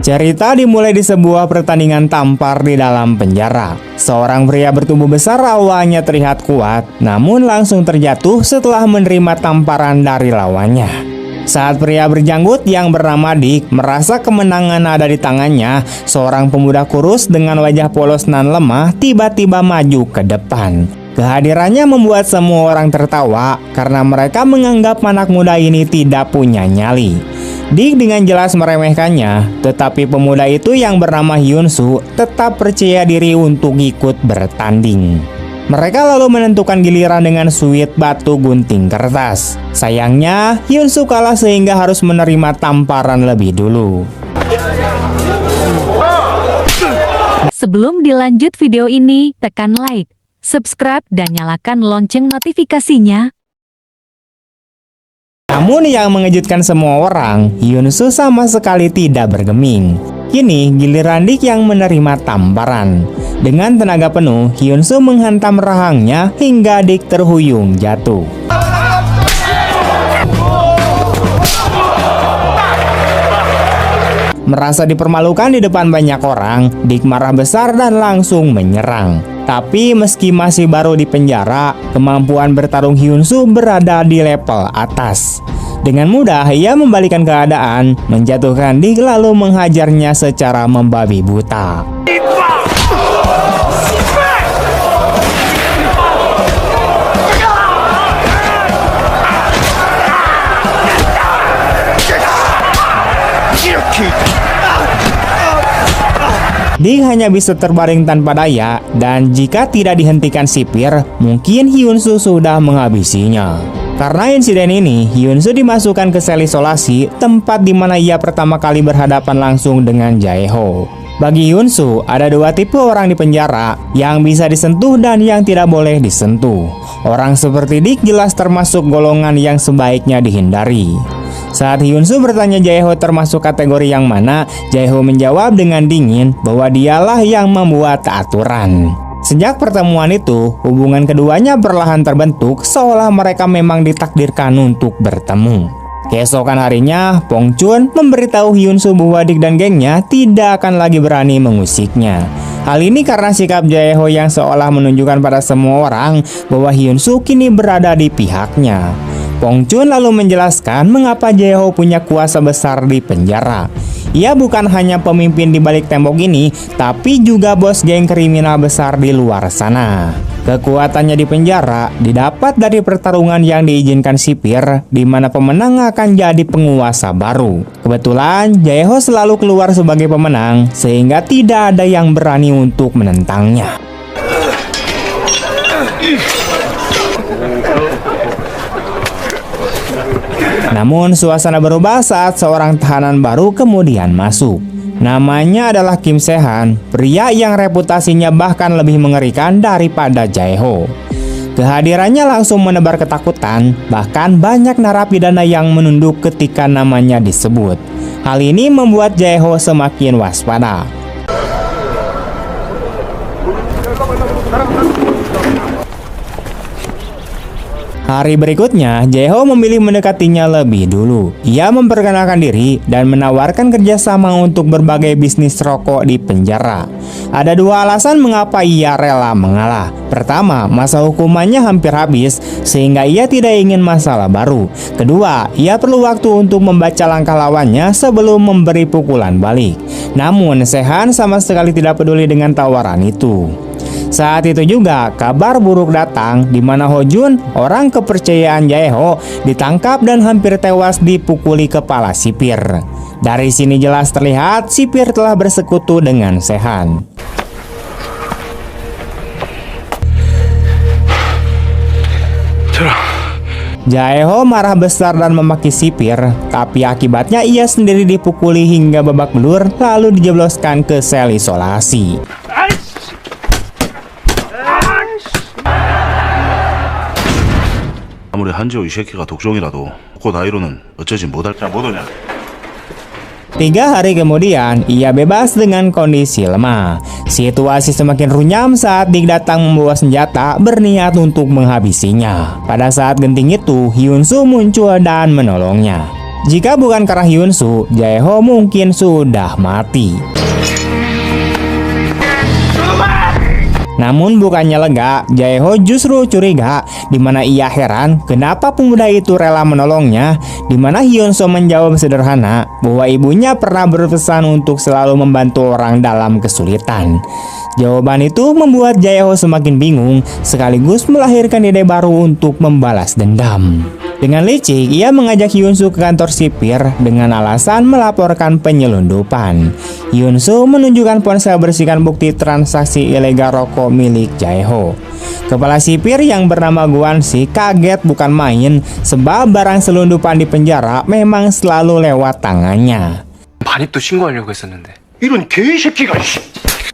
Cerita dimulai di sebuah pertandingan tampar di dalam penjara. Seorang pria bertubuh besar awalnya terlihat kuat, namun langsung terjatuh setelah menerima tamparan dari lawannya. Saat pria berjanggut yang bernama Dick merasa kemenangan ada di tangannya, seorang pemuda kurus dengan wajah polos nan lemah tiba-tiba maju ke depan. Kehadirannya membuat semua orang tertawa karena mereka menganggap anak muda ini tidak punya nyali. Dick dengan jelas meremehkannya, tetapi pemuda itu yang bernama Hyun-soo tetap percaya diri untuk ikut bertanding. Mereka lalu menentukan giliran dengan suit batu gunting kertas. Sayangnya, Hyun-soo kalah sehingga harus menerima tamparan lebih dulu. Sebelum dilanjut video ini, tekan like, subscribe, dan nyalakan lonceng notifikasinya. Namun yang mengejutkan semua orang, Hyun-soo sama sekali tidak bergeming. Kini giliran Dick yang menerima tamparan. Dengan tenaga penuh, Hyun-soo menghantam rahangnya hingga Dick terhuyung jatuh. Merasa dipermalukan di depan banyak orang, Dick marah besar dan langsung menyerang. Tapi meski masih baru di penjara, kemampuan bertarung Hyun-soo berada di level atas. Dengan mudah ia membalikan keadaan, menjatuhkan Dick lalu menghajarnya secara membabi buta. Dick hanya bisa terbaring tanpa daya, dan jika tidak dihentikan sipir, mungkin Hyun-soo sudah menghabisinya. Karena insiden ini, Hyun-soo dimasukkan ke sel isolasi, tempat di mana ia pertama kali berhadapan langsung dengan Jae-ho. Bagi Hyun-soo, ada dua tipe orang di penjara, yang bisa disentuh dan yang tidak boleh disentuh. Orang seperti Dick jelas termasuk golongan yang sebaiknya dihindari. Saat Hyun-soo bertanya Jae-ho termasuk kategori yang mana, Jae-ho menjawab dengan dingin bahwa dialah yang membuat aturan. Sejak pertemuan itu, hubungan keduanya perlahan terbentuk seolah mereka memang ditakdirkan untuk bertemu. Keesokan harinya, Pong Chun memberitahu Hyun-soo bahwa Dick dan gengnya tidak akan lagi berani mengusiknya. Hal ini karena sikap Jae-ho yang seolah menunjukkan pada semua orang bahwa Hyun-soo kini berada di pihaknya. Pong Chun lalu menjelaskan mengapa Jae-ho punya kuasa besar di penjara. Ia bukan hanya pemimpin di balik tembok ini, tapi juga bos geng kriminal besar di luar sana. Kekuatannya di penjara didapat dari pertarungan yang diizinkan sipir, di mana pemenang akan jadi penguasa baru. Kebetulan Jae-ho selalu keluar sebagai pemenang, sehingga tidak ada yang berani untuk menentangnya. Namun suasana berubah saat seorang tahanan baru kemudian masuk. Namanya adalah Kim Se-han, pria yang reputasinya bahkan lebih mengerikan daripada Jae-ho. Kehadirannya langsung menebar ketakutan, bahkan banyak narapidana yang menunduk ketika namanya disebut. Hal ini membuat Jae-ho semakin waspada. Hari berikutnya, Jae-ho memilih mendekatinya lebih dulu. Ia memperkenalkan diri dan menawarkan kerjasama untuk berbagai bisnis rokok di penjara. Ada dua alasan mengapa ia rela mengalah. Pertama, masa hukumannya hampir habis, sehingga ia tidak ingin masalah baru. Kedua, ia perlu waktu untuk membaca langkah lawannya sebelum memberi pukulan balik. Namun, Se-han sama sekali tidak peduli dengan tawaran itu. Saat itu juga kabar buruk datang di mana Ho Jun, orang kepercayaan Jae-ho, ditangkap dan hampir tewas dipukuli kepala sipir. Dari sini jelas terlihat sipir telah bersekutu dengan Se-han. Jae-ho marah besar dan memaki sipir, tapi akibatnya ia sendiri dipukuli hingga babak belur lalu dijebloskan ke sel isolasi. 아무리 한지호 이 새끼가 독종이라도 곧 아이로는 어쩌지 못할 자 못 오냐. 3 hari kemudian, ia bebas dengan kondisi lemah. Situasi semakin runyam saat Dick datang membawa senjata berniat untuk menghabisinya. Pada saat genting itu, Hyun-soo muncul dan menolongnya. Jika bukan karena Hyunsu, Jaeho mungkin sudah mati. Namun bukannya lega, Jaeho justru curiga, di mana ia heran kenapa pemuda itu rela menolongnya, di mana Hyunsu menjawab sederhana bahwa ibunya pernah berpesan untuk selalu membantu orang dalam kesulitan. Jawaban itu membuat Jaeho semakin bingung, sekaligus melahirkan ide baru untuk membalas dendam. Dengan licik, ia mengajak Hyunsu ke kantor sipir dengan alasan melaporkan penyelundupan. Hyunsu menunjukkan ponsel berisikan bukti transaksi ilegal rokok milik Jaeho. Kepala sipir yang bernama Gwansik kaget bukan main, sebab barang selundupan di penjara memang selalu lewat tangannya. 반입도 신고하려고 했었는데 이런 개새끼가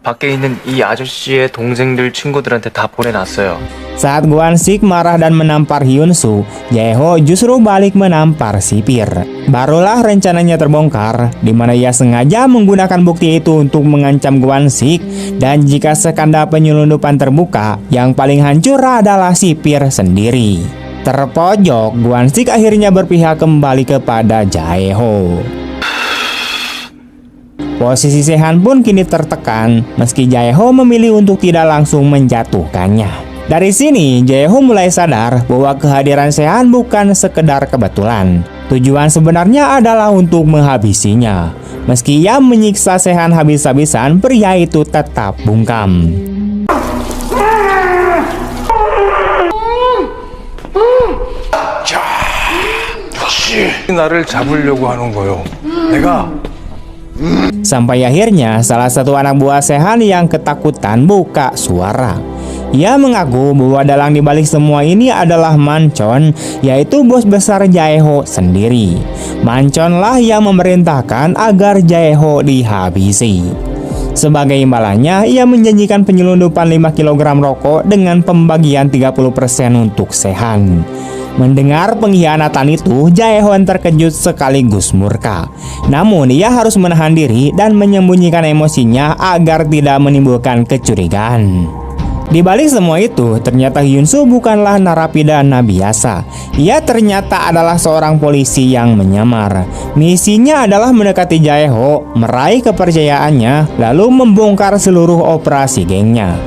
밖에 있는 이 아저씨의 동생들 친구들한테 다 보내놨어요. Saat Gwansik marah dan menampar Hyunsu, Jaeho justru balik menampar sipir. Barulah rencananya terbongkar, di mana ia sengaja menggunakan bukti itu untuk mengancam Gwansik, dan jika skandal penyelundupan terbuka, yang paling hancur adalah sipir sendiri. Terpojok, Gwansik akhirnya berpihak kembali kepada Jaeho. Posisi Sehan pun kini tertekan, meski Jaeho memilih untuk tidak langsung menjatuhkannya. Dari sini, Jaeho mulai sadar bahwa kehadiran Sehan bukan sekedar kebetulan. Tujuan sebenarnya adalah untuk menghabisinya. Meski ia menyiksa Sehan habis-habisan, pria itu tetap bungkam. 나를 잡으려고 하는 거요. 내가 Sampai akhirnya salah satu anak buah Sehan yang ketakutan buka suara. Ia mengaku bahwa dalang dibalik semua ini adalah Manchon, yaitu bos besar Jaeho sendiri. Manchonlah yang memerintahkan agar Jaeho dihabisi. Sebagai imbalannya, ia menjanjikan penyelundupan 5 kg rokok dengan pembagian 30% untuk Sehan. Mendengar pengkhianatan itu, Jaeho terkejut sekaligus murka. Namun ia harus menahan diri dan menyembunyikan emosinya agar tidak menimbulkan kecurigaan. Di balik semua itu, ternyata Hyunsu bukanlah narapidana biasa. Ia ternyata adalah seorang polisi yang menyamar. Misinya adalah mendekati Jaeho, meraih kepercayaannya, lalu membongkar seluruh operasi gengnya.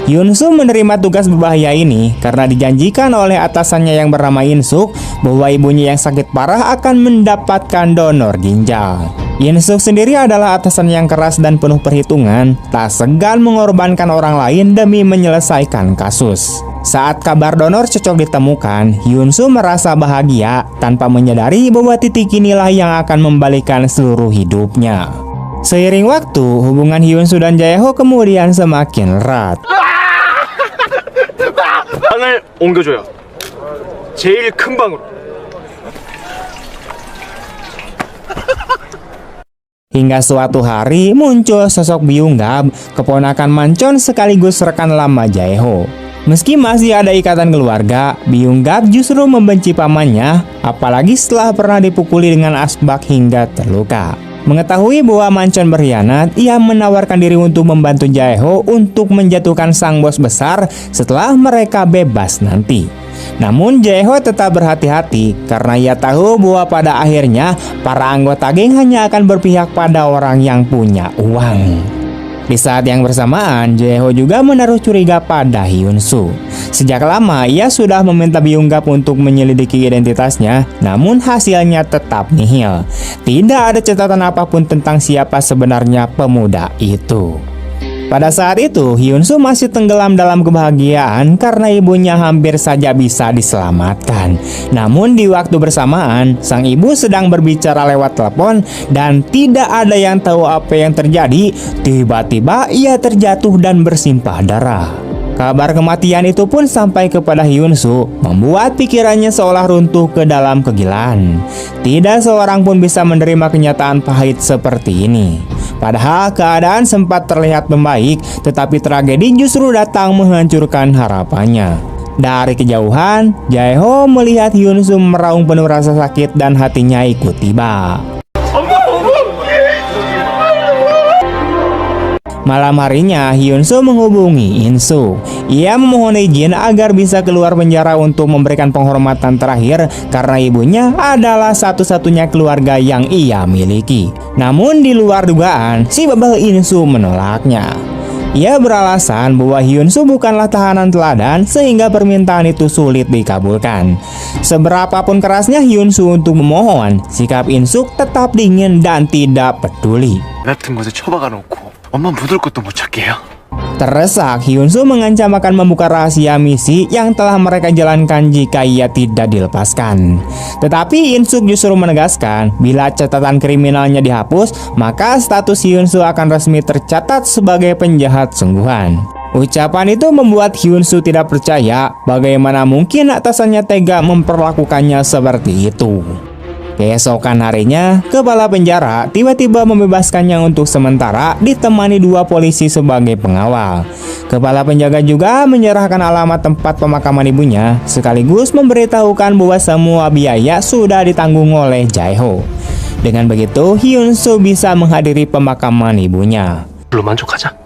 Hyunsu menerima tugas berbahaya ini karena dijanjikan oleh atasannya yang bernama Insuk bahwa ibunya yang sakit parah akan mendapatkan donor ginjal. Insuk sendiri adalah atasan yang keras dan penuh perhitungan, tak segan mengorbankan orang lain demi menyelesaikan kasus. Saat kabar donor cocok ditemukan, Hyunsu merasa bahagia tanpa menyadari bahwa titik inilah yang akan membalikan seluruh hidupnya. Seiring waktu, hubungan Hyunsu dan Jaeho kemudian semakin erat. 방을 옮겨줘요. 제일 큰 방으로. Hingga suatu hari muncul sosok Byung-gap, keponakan Manchon sekaligus rekan lama Jaeho. Meski masih ada ikatan keluarga, Byung-gap justru membenci pamannya, apalagi setelah pernah dipukuli dengan asbak hingga terluka. Mengetahui bahwa Manchon berkhianat, ia menawarkan diri untuk membantu Jaeho untuk menjatuhkan sang bos besar setelah mereka bebas nanti. Namun Jaeho tetap berhati-hati karena ia tahu bahwa pada akhirnya para anggota geng hanya akan berpihak pada orang yang punya uang. Di saat yang bersamaan, Jaeho juga menaruh curiga pada Hyunsu. Sejak lama ia sudah meminta Byung-gap untuk menyelidiki identitasnya, namun hasilnya tetap nihil. Tidak ada catatan apapun tentang siapa sebenarnya pemuda itu. Pada saat itu, Hyunsu masih tenggelam dalam kebahagiaan karena ibunya hampir saja bisa diselamatkan. Namun di waktu bersamaan, sang ibu sedang berbicara lewat telepon dan tidak ada yang tahu apa yang terjadi. Tiba-tiba ia terjatuh dan bersimpah darah. Kabar kematian itu pun sampai kepada Hyunsu, membuat pikirannya seolah runtuh ke dalam kegilaan. Tidak seorang pun bisa menerima kenyataan pahit seperti ini. Padahal keadaan sempat terlihat membaik, tetapi tragedi justru datang menghancurkan harapannya. Dari kejauhan, Jaeho melihat Hyunsu meraung penuh rasa sakit dan hatinya ikut tiba. Malam harinya, Hyun-soo menghubungi In-soo. Ia memohon izin agar bisa keluar penjara untuk memberikan penghormatan terakhir karena ibunya adalah satu-satunya keluarga yang ia miliki. Namun di luar dugaan, si bebel In-soo menolaknya. Ia beralasan bahwa Hyun-soo bukanlah tahanan teladan sehingga permintaan itu sulit dikabulkan. Seberapapun kerasnya Hyun-soo untuk memohon, sikap In-soo tetap dingin dan tidak peduli. 같은 곳에 처박아 놓고 엄마 묻을 것도 못 찾게 해요. Terdesak, Hyun-soo mengancam akan membuka rahasia misi yang telah mereka jalankan jika ia tidak dilepaskan. Tetapi In-soo justru menegaskan, bila catatan kriminalnya dihapus, maka status Hyun-soo akan resmi tercatat sebagai penjahat sungguhan. Ucapan itu membuat Hyun-soo tidak percaya bagaimana mungkin atasannya tega memperlakukannya seperti itu. Keesokan harinya, kepala penjara tiba-tiba membebaskannya untuk sementara ditemani 2 polisi sebagai pengawal. Kepala penjaga juga menyerahkan alamat tempat pemakaman ibunya, sekaligus memberitahukan bahwa semua biaya sudah ditanggung oleh Jae-ho. Dengan begitu, Hyun-soo bisa menghadiri pemakaman ibunya. 물로 만족하자.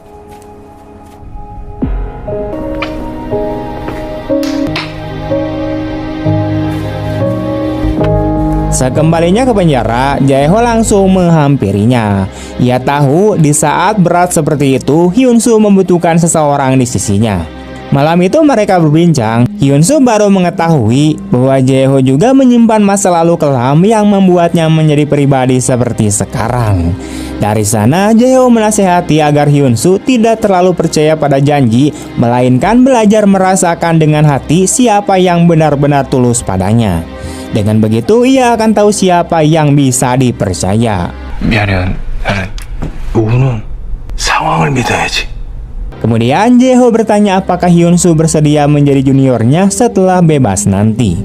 Sekembalinya ke penjara, Jae-ho langsung menghampirinya. Ia tahu di saat berat seperti itu, Hyun-soo membutuhkan seseorang di sisinya. Malam itu mereka berbincang. Hyun-soo baru mengetahui bahwa Jae-ho juga menyimpan masa lalu kelam yang membuatnya menjadi pribadi seperti sekarang. Dari sana, Jae-ho menasehati agar Hyun-soo tidak terlalu percaya pada janji, melainkan belajar merasakan dengan hati siapa yang benar-benar tulus padanya. Dengan begitu, ia akan tahu siapa yang bisa dipercaya. 미안해. 나는 누구는 상황을 믿어야지. Kemudian Jae-ho bertanya apakah Hyun-soo bersedia menjadi juniornya setelah bebas nanti.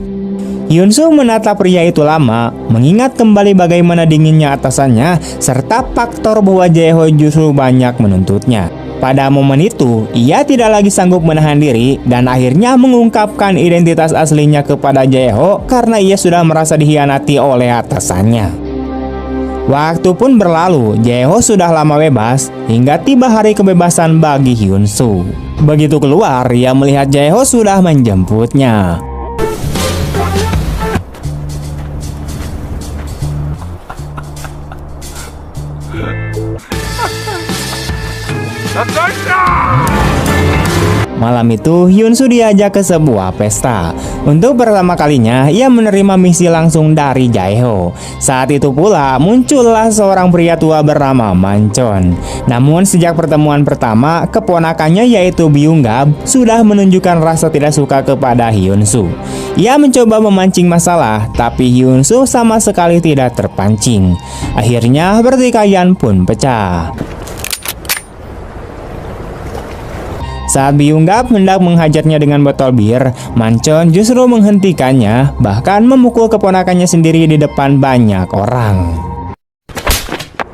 Hyun-soo menatap pria itu lama, mengingat kembali bagaimana dinginnya atasannya, serta faktor bahwa Jae-ho justru banyak menuntutnya. Pada momen itu, ia tidak lagi sanggup menahan diri dan akhirnya mengungkapkan identitas aslinya kepada Jae-ho karena ia sudah merasa dikhianati oleh atasannya. Waktu pun berlalu, Jae-ho sudah lama bebas hingga tiba hari kebebasan bagi Hyun-soo. Begitu keluar, ia melihat Jae-ho sudah menjemputnya. Malam itu, Hyun-soo diajak ke sebuah pesta. Untuk pertama kalinya, ia menerima misi langsung dari Jae-ho. Saat itu pula, muncullah seorang pria tua bernama Manchon. Namun, sejak pertemuan pertama, keponakannya yaitu Byung-gap sudah menunjukkan rasa tidak suka kepada Hyun-soo. Ia mencoba memancing masalah, tapi Hyun-soo sama sekali tidak terpancing. Akhirnya, pertikaian pun pecah. Saat Byung-gap hendak menghajarnya dengan botol bir, Manchon justru menghentikannya, bahkan memukul keponakannya sendiri di depan banyak orang.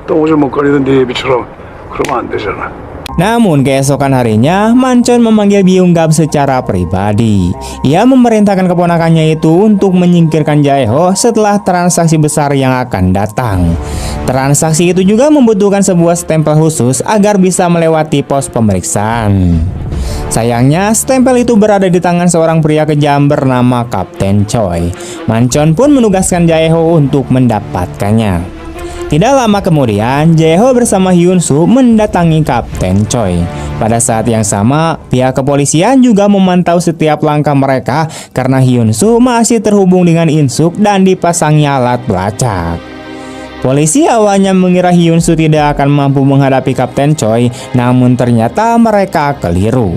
떠오주먹거리던 네 애비처럼 그러면 안 되잖아. Namun keesokan harinya, Manchon memanggil Byung-gap secara pribadi. Ia memerintahkan keponakannya itu untuk menyingkirkan Jae-ho setelah transaksi besar yang akan datang. Transaksi itu juga membutuhkan sebuah stempel khusus agar bisa melewati pos pemeriksaan. Sayangnya, stempel itu berada di tangan seorang pria kejam bernama Kapten Choi. Manchon pun menugaskan Jae-ho untuk mendapatkannya. Tidak lama kemudian, Jae-ho bersama Hyun-soo mendatangi Kapten Choi. Pada saat yang sama, pihak kepolisian juga memantau setiap langkah mereka karena Hyun-soo masih terhubung dengan In-suk dan dipasangi alat pelacak. Polisi awalnya mengira Hyun-soo tidak akan mampu menghadapi Kapten Choi, namun ternyata mereka keliru.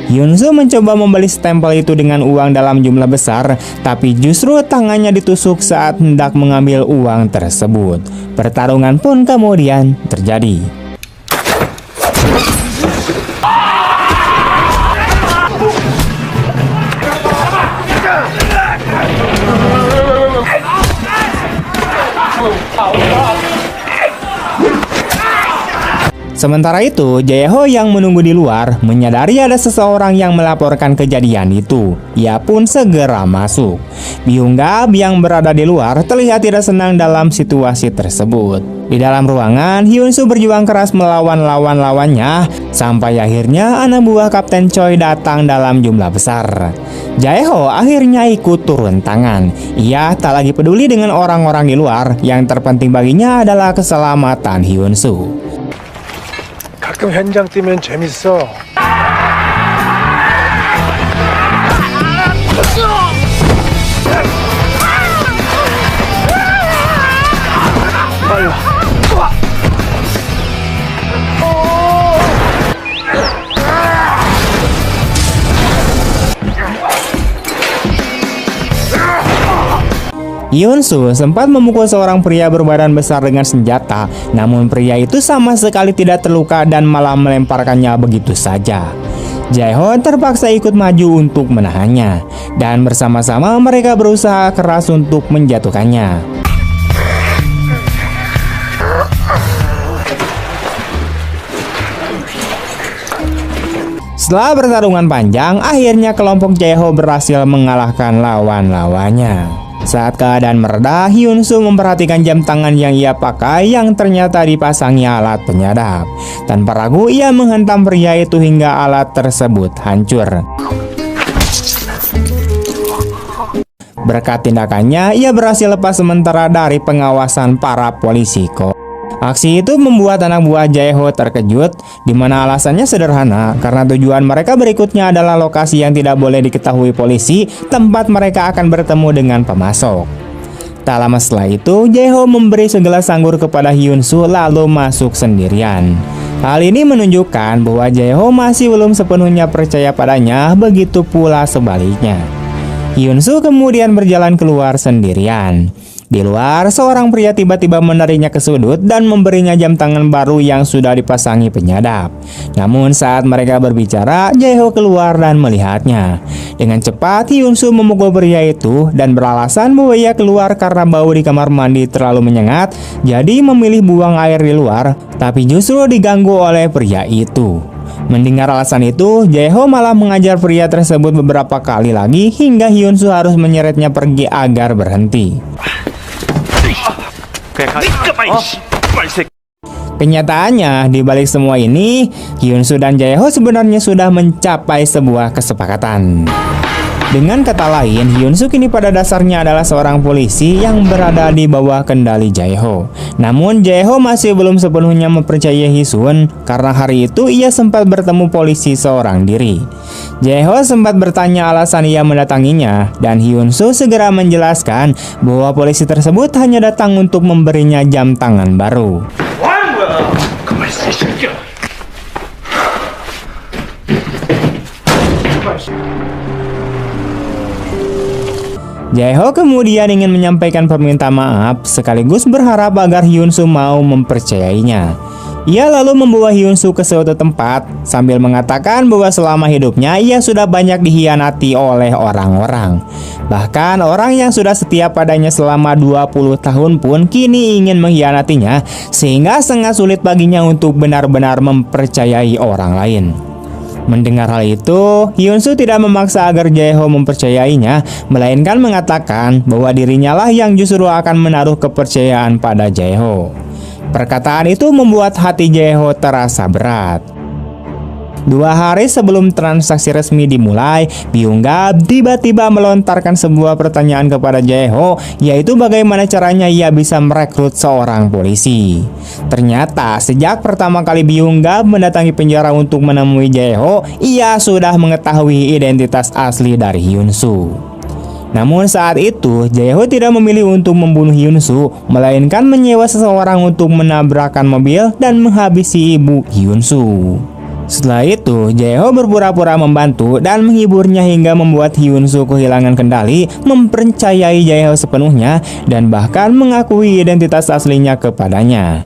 Hyun-soo mencoba membeli stempel itu dengan uang dalam jumlah besar, tapi justru tangannya ditusuk saat hendak mengambil uang tersebut. Pertarungan pun kemudian terjadi. Sementara itu, Jae-ho yang menunggu di luar menyadari ada seseorang yang melaporkan kejadian itu. Ia pun segera masuk. Byung-gap yang berada di luar terlihat tidak senang dalam situasi tersebut. Di dalam ruangan, Hyun-soo berjuang keras melawan lawan-lawannya sampai akhirnya anak buah Kapten Choi datang dalam jumlah besar. Jae-ho akhirnya ikut turun tangan. Ia tak lagi peduli dengan orang-orang di luar. Yang terpenting baginya adalah keselamatan Hyun-soo. 가끔 현장 뛰면 재밌어. Hyun-soo sempat memukul seorang pria berbadan besar dengan senjata, namun pria itu sama sekali tidak terluka dan malah melemparkannya begitu saja. Jae-ho terpaksa ikut maju untuk menahannya, dan bersama-sama mereka berusaha keras untuk menjatuhkannya. Setelah pertarungan panjang, akhirnya kelompok Jae-ho berhasil mengalahkan lawan-lawannya. Saat keadaan mereda, Hyun-soo memperhatikan jam tangan yang ia pakai yang ternyata dipasangi alat penyadap. Tanpa ragu, ia menghentam pria itu hingga alat tersebut hancur. Berkat tindakannya, ia berhasil lepas sementara dari pengawasan para polisi. Aksi itu membuat anak buah Jae-ho terkejut, di mana alasannya sederhana, karena tujuan mereka berikutnya adalah lokasi yang tidak boleh diketahui polisi, tempat mereka akan bertemu dengan pemasok. Tak lama setelah itu, Jae-ho memberi segelas anggur kepada Hyun-soo lalu masuk sendirian. Hal ini menunjukkan bahwa Jae-ho masih belum sepenuhnya percaya padanya, begitu pula sebaliknya. Hyun-soo kemudian berjalan keluar sendirian. Di luar, seorang pria tiba-tiba menariknya ke sudut dan memberinya jam tangan baru yang sudah dipasangi penyadap. Namun saat mereka berbicara, Jae-ho keluar dan melihatnya. Dengan cepat, Hyun-soo memukul pria itu dan beralasan bahwa ia keluar karena bau di kamar mandi terlalu menyengat, jadi memilih buang air di luar, tapi justru diganggu oleh pria itu. Mendengar alasan itu, Jae-ho malah mengajar pria tersebut beberapa kali lagi hingga Hyun-soo harus menyeretnya pergi agar berhenti. Kenyataannya, di balik semua ini, Hyun-soo dan Jae-ho sebenarnya sudah mencapai sebuah kesepakatan. Dengan kata lain, Hyun-soo kini pada dasarnya adalah seorang polisi yang berada di bawah kendali Jae-ho. Namun Jae-ho masih belum sepenuhnya mempercayai Hee-sun karena hari itu ia sempat bertemu polisi seorang diri. Jae-ho sempat bertanya alasan ia mendatanginya dan Hyun-soo segera menjelaskan bahwa polisi tersebut hanya datang untuk memberinya jam tangan baru. Jae-ho kemudian ingin menyampaikan permintaan maaf sekaligus berharap agar Hyun-soo mau mempercayainya. Ia lalu membawa Hyun-soo ke suatu tempat sambil mengatakan bahwa selama hidupnya ia sudah banyak dikhianati oleh orang-orang. Bahkan orang yang sudah setia padanya selama 20 tahun pun kini ingin mengkhianatinya, sehingga sangat sulit baginya untuk benar-benar mempercayai orang lain. Mendengar hal itu, Hyun-soo tidak memaksa agar Jae-ho mempercayainya, melainkan mengatakan bahwa dirinya lah yang justru akan menaruh kepercayaan pada Jae-ho. Perkataan itu membuat hati Jae-ho terasa berat. 2 hari sebelum transaksi resmi dimulai, Byung-gap tiba-tiba melontarkan sebuah pertanyaan kepada Jae-ho, yaitu bagaimana caranya ia bisa merekrut seorang polisi. Ternyata sejak pertama kali Byung-gap mendatangi penjara untuk menemui Jae-ho, ia sudah mengetahui identitas asli dari Hyun-soo. Namun saat itu, Jae-ho tidak memilih untuk membunuh Hyun-soo, melainkan menyewa seseorang untuk menabrakkan mobil dan menghabisi ibu Hyun-soo. Setelah itu, Jae-ho berpura-pura membantu dan menghiburnya hingga membuat Hyun-soo kehilangan kendali, mempercayai Jae-ho sepenuhnya, dan bahkan mengakui identitas aslinya kepadanya.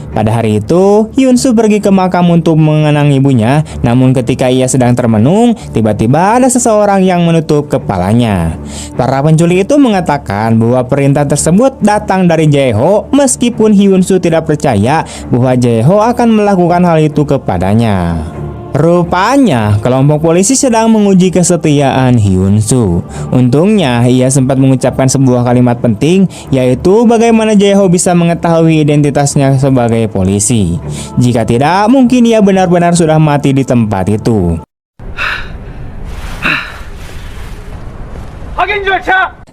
Pada hari itu, Hyun-soo pergi ke makam untuk mengenang ibunya. Namun ketika ia sedang termenung, tiba-tiba ada seseorang yang menutup kepalanya. Para penculik itu mengatakan bahwa perintah tersebut datang dari Jae-ho, meskipun Hyun-soo tidak percaya bahwa Jae-ho akan melakukan hal itu kepadanya. Rupanya, kelompok polisi sedang menguji kesetiaan Hyun-soo. Untungnya, ia sempat mengucapkan sebuah kalimat penting, yaitu bagaimana Jae-ho bisa mengetahui identitasnya sebagai polisi. Jika tidak, mungkin ia benar-benar sudah mati di tempat itu.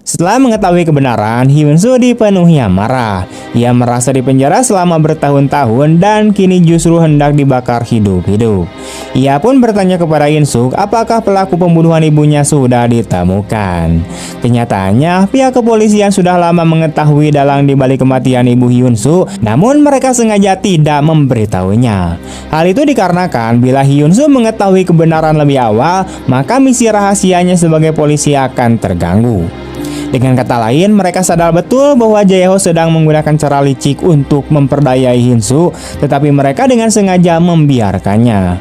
Setelah mengetahui kebenaran, Hyun-soo dipenuhi amarah. Ia merasa dipenjara selama bertahun-tahun dan kini justru hendak dibakar hidup-hidup. Ia pun bertanya kepada In-suk apakah pelaku pembunuhan ibunya sudah ditemukan. Kenyataannya, pihak kepolisian sudah lama mengetahui dalang dibalik kematian ibu Hyun-soo, namun mereka sengaja tidak memberitahunya. Hal itu dikarenakan bila Hyun-soo mengetahui kebenaran lebih awal, maka misi rahasianya sebagai polisi akan terganggu. Dengan kata lain, mereka sadar betul bahwa Jae-ho sedang menggunakan cara licik untuk memperdayai Hyun-soo, tetapi mereka dengan sengaja membiarkannya.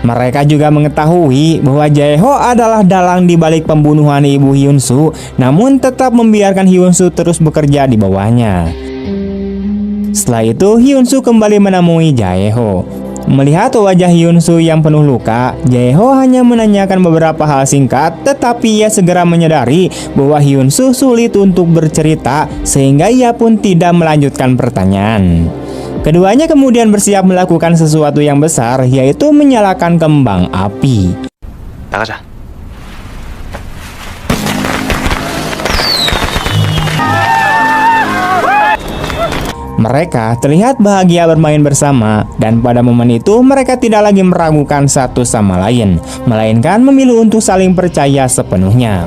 Mereka juga mengetahui bahwa Jae-ho adalah dalang di balik pembunuhan ibu Hyun-soo, namun tetap membiarkan Hyun-soo terus bekerja di bawahnya. Setelah itu, Hyun-soo kembali menemui Jae-ho. Melihat wajah Hyun-soo yang penuh luka, Jae-ho hanya menanyakan beberapa hal singkat, tetapi ia segera menyadari bahwa Hyun-soo sulit untuk bercerita, sehingga ia pun tidak melanjutkan pertanyaan. Keduanya kemudian bersiap melakukan sesuatu yang besar, yaitu menyalakan kembang api. 나가자. Mereka terlihat bahagia bermain bersama, dan pada momen itu mereka tidak lagi meragukan satu sama lain, melainkan memilih untuk saling percaya sepenuhnya.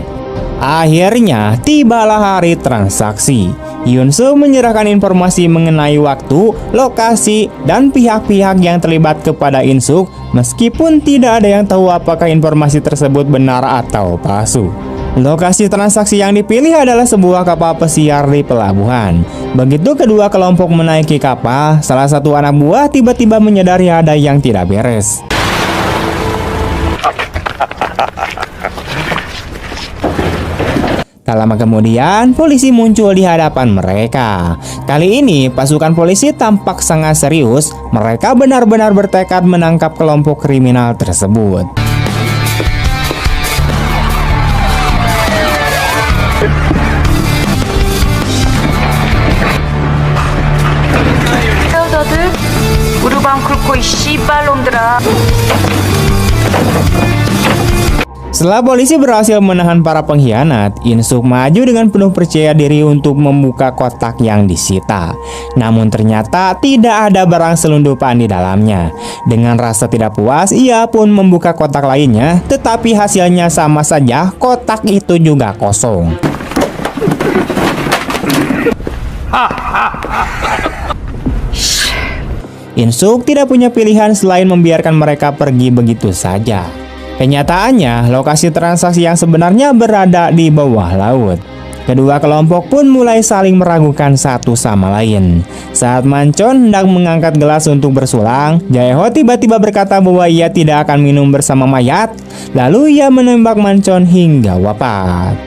Akhirnya, tibalah hari transaksi. Hyun-soo menyerahkan informasi mengenai waktu, lokasi, dan pihak-pihak yang terlibat kepada In-suk, meskipun tidak ada yang tahu apakah informasi tersebut benar atau palsu. Lokasi transaksi yang dipilih adalah sebuah kapal pesiar di pelabuhan. Begitu kedua kelompok menaiki kapal, salah satu anak buah tiba-tiba menyadari ada yang tidak beres. Tak lama kemudian, polisi muncul di hadapan mereka. Kali ini, pasukan polisi tampak sangat serius. Mereka benar-benar bertekad menangkap kelompok kriminal tersebut. Setelah polisi berhasil menahan para pengkhianat, In-suk maju dengan penuh percaya diri untuk membuka kotak yang disita. Namun ternyata tidak ada barang selundupan di dalamnya. Dengan rasa tidak puas, ia pun membuka kotak lainnya, tetapi hasilnya sama saja, kotak itu juga kosong. In-suk tidak punya pilihan selain membiarkan mereka pergi begitu saja. Kenyataannya, lokasi transaksi yang sebenarnya berada di bawah laut. Kedua kelompok pun mulai saling meragukan satu sama lain. Saat Manchon hendak mengangkat gelas untuk bersulang, Jae-ho tiba-tiba berkata bahwa ia tidak akan minum bersama mayat. Lalu ia menembak Manchon hingga wafat.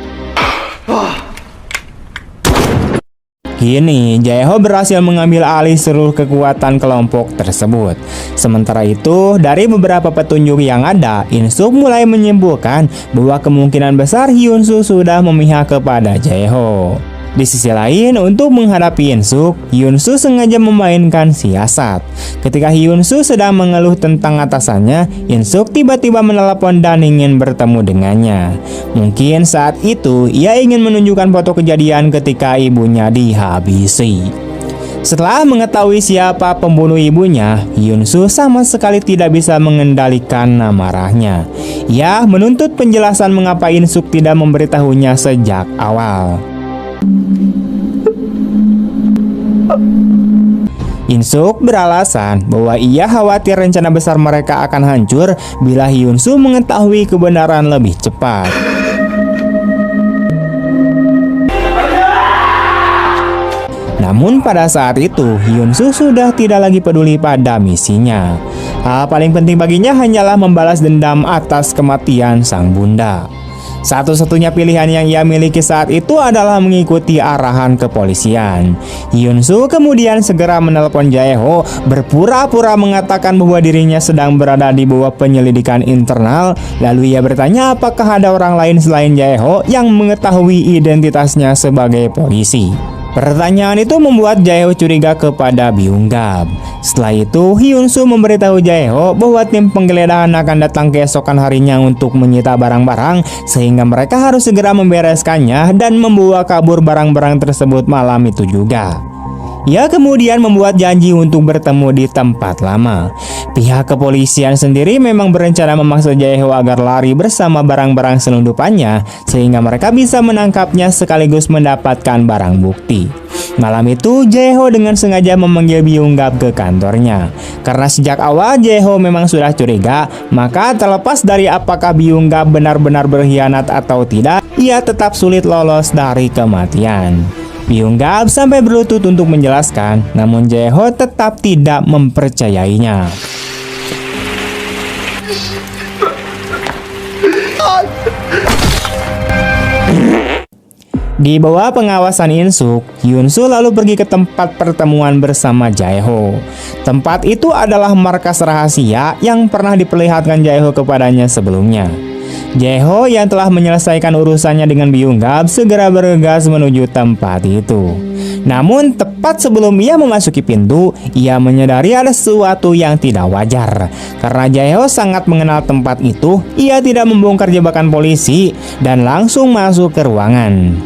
Kini, Jae-ho berhasil mengambil alih seluruh kekuatan kelompok tersebut. Sementara itu, dari beberapa petunjuk yang ada, In-suk mulai menyimpulkan bahwa kemungkinan besar Hyun-soo sudah memihak kepada Jae-ho. Di sisi lain, untuk menghadapi In-suk, Hyun-soo sengaja memainkan siasat. Ketika Hyun-soo sedang mengeluh tentang atasannya, In-suk tiba-tiba menelepon dan ingin bertemu dengannya. Mungkin saat itu ia ingin menunjukkan foto kejadian ketika ibunya dihabisi. Setelah mengetahui siapa pembunuh ibunya, Hyun-soo sama sekali tidak bisa mengendalikan amarahnya. Ia menuntut penjelasan mengapa In-suk tidak memberitahunya sejak awal. In-suk beralasan bahwa ia khawatir rencana besar mereka akan hancur bila Hyun-soo mengetahui kebenaran lebih cepat. Namun pada saat itu Hyun-soo sudah tidak lagi peduli pada misinya. Hal paling penting baginya hanyalah membalas dendam atas kematian sang bunda. Satu-satunya pilihan yang ia miliki saat itu adalah mengikuti arahan kepolisian. Hyun-soo kemudian segera menelpon Jae-ho, berpura-pura mengatakan bahwa dirinya sedang berada di bawah penyelidikan internal. Lalu ia bertanya apakah ada orang lain selain Jae-ho yang mengetahui identitasnya sebagai polisi. Pertanyaan itu membuat Jae-ho curiga kepada Byung-gap. Setelah itu, Hyun-soo memberitahu Jae-ho bahwa tim penggeledahan akan datang keesokan harinya untuk menyita barang-barang, sehingga mereka harus segera membereskannya dan membawa kabur barang-barang tersebut malam itu juga. Ia kemudian membuat janji untuk bertemu di tempat lama. Pihak kepolisian sendiri memang berencana memaksa Jae-ho agar lari bersama barang-barang selundupannya sehingga mereka bisa menangkapnya sekaligus mendapatkan barang bukti. Malam itu Jae-ho dengan sengaja memanggil Byung-gap ke kantornya. Karena sejak awal Jae-ho memang sudah curiga, maka terlepas dari apakah Byung-gap benar-benar berkhianat atau tidak, ia tetap sulit lolos dari kematian. Byung-gap sampai berlutut untuk menjelaskan, namun Jae-ho tetap tidak mempercayainya. Di bawah pengawasan In-suk, Hyun-soo lalu pergi ke tempat pertemuan bersama Jae-ho. Tempat itu adalah markas rahasia yang pernah diperlihatkan Jae-ho kepadanya sebelumnya. Jae-ho yang telah menyelesaikan urusannya dengan Byung-gap segera bergegas menuju tempat itu. Namun tepat sebelum ia memasuki pintu, ia menyadari ada sesuatu yang tidak wajar. Karena Jae-ho sangat mengenal tempat itu, ia tidak membongkar jebakan polisi dan langsung masuk ke ruangan.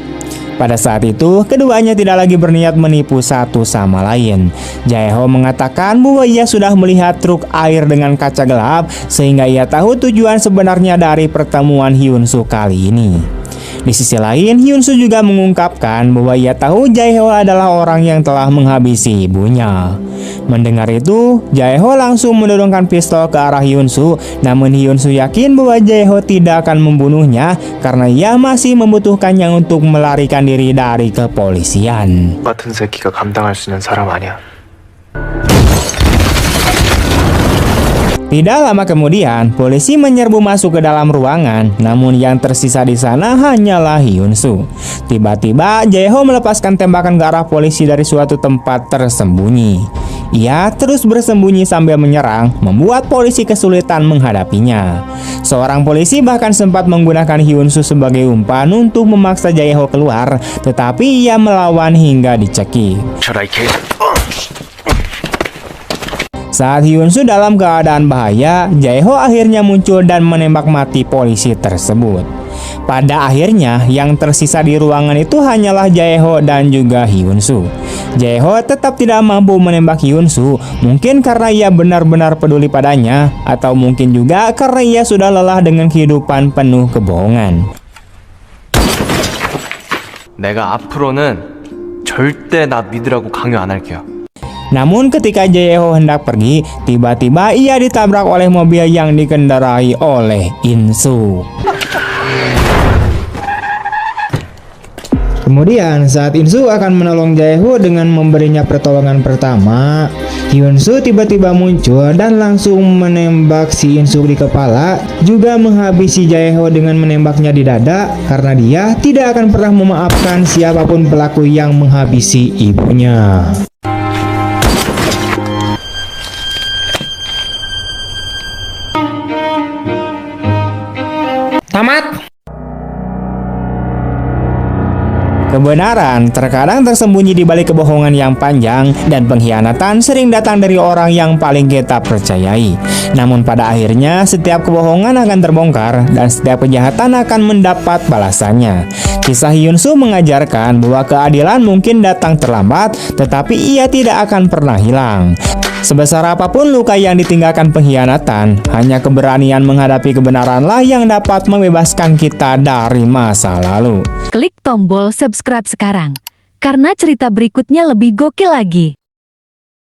Pada saat itu, keduanya tidak lagi berniat menipu satu sama lain. Jae-ho mengatakan bahwa ia sudah melihat truk air dengan kaca gelap, sehingga ia tahu tujuan sebenarnya dari pertemuan Hyun-soo kali ini. Di sisi lain, Hyun-soo juga mengungkapkan bahwa ia tahu Jae-ho adalah orang yang telah menghabisi ibunya. Mendengar itu, Jae-ho langsung menodongkan pistol ke arah Hyun-soo, namun Hyun-soo yakin bahwa Jae-ho tidak akan membunuhnya karena ia masih membutuhkannya untuk melarikan diri dari kepolisian. 같은 새끼가 감당할 수 있는 사람 아니야. Tidak lama kemudian, polisi menyerbu masuk ke dalam ruangan, namun yang tersisa di sana hanyalah Hyun-soo. Tiba-tiba, Jae-ho melepaskan tembakan ke arah polisi dari suatu tempat tersembunyi. Ia terus bersembunyi sambil menyerang, membuat polisi kesulitan menghadapinya. Seorang polisi bahkan sempat menggunakan Hyun-soo sebagai umpan untuk memaksa Jae-ho keluar, tetapi ia melawan hingga dicekik. Saat Hyun-soo dalam keadaan bahaya, Jae-ho akhirnya muncul dan menembak mati polisi tersebut. Pada akhirnya, yang tersisa di ruangan itu hanyalah Jae-ho dan juga Hyun-soo. Jae-ho tetap tidak mampu menembak Hyun-soo, mungkin karena ia benar-benar peduli padanya, atau mungkin juga karena ia sudah lelah dengan kehidupan penuh kebohongan. 내가 앞으로는 절대 나 믿으라고 강요 안 할게요. Namun ketika Jae-ho hendak pergi, tiba-tiba ia ditabrak oleh mobil yang dikendarai oleh In-suk. Kemudian saat In-suk akan menolong Jae-ho dengan memberinya pertolongan pertama, Hyun-soo tiba-tiba muncul dan langsung menembak si In-suk di kepala, juga menghabisi Jae-ho dengan menembaknya di dada karena dia tidak akan pernah memaafkan siapapun pelaku yang menghabisi ibunya. Tamat. Kebenaran terkadang tersembunyi di balik kebohongan yang panjang, dan pengkhianatan sering datang dari orang yang paling kita percayai. Namun pada akhirnya setiap kebohongan akan terbongkar dan setiap kejahatan akan mendapat balasannya. Kisah Hyun-soo mengajarkan bahwa keadilan mungkin datang terlambat, tetapi ia tidak akan pernah hilang. Sebesar apapun luka yang ditinggalkan pengkhianatan, hanya keberanian menghadapi kebenaranlah yang dapat membebaskan kita dari masa lalu. Klik tombol subscribe sekarang, karena cerita berikutnya lebih gokil lagi.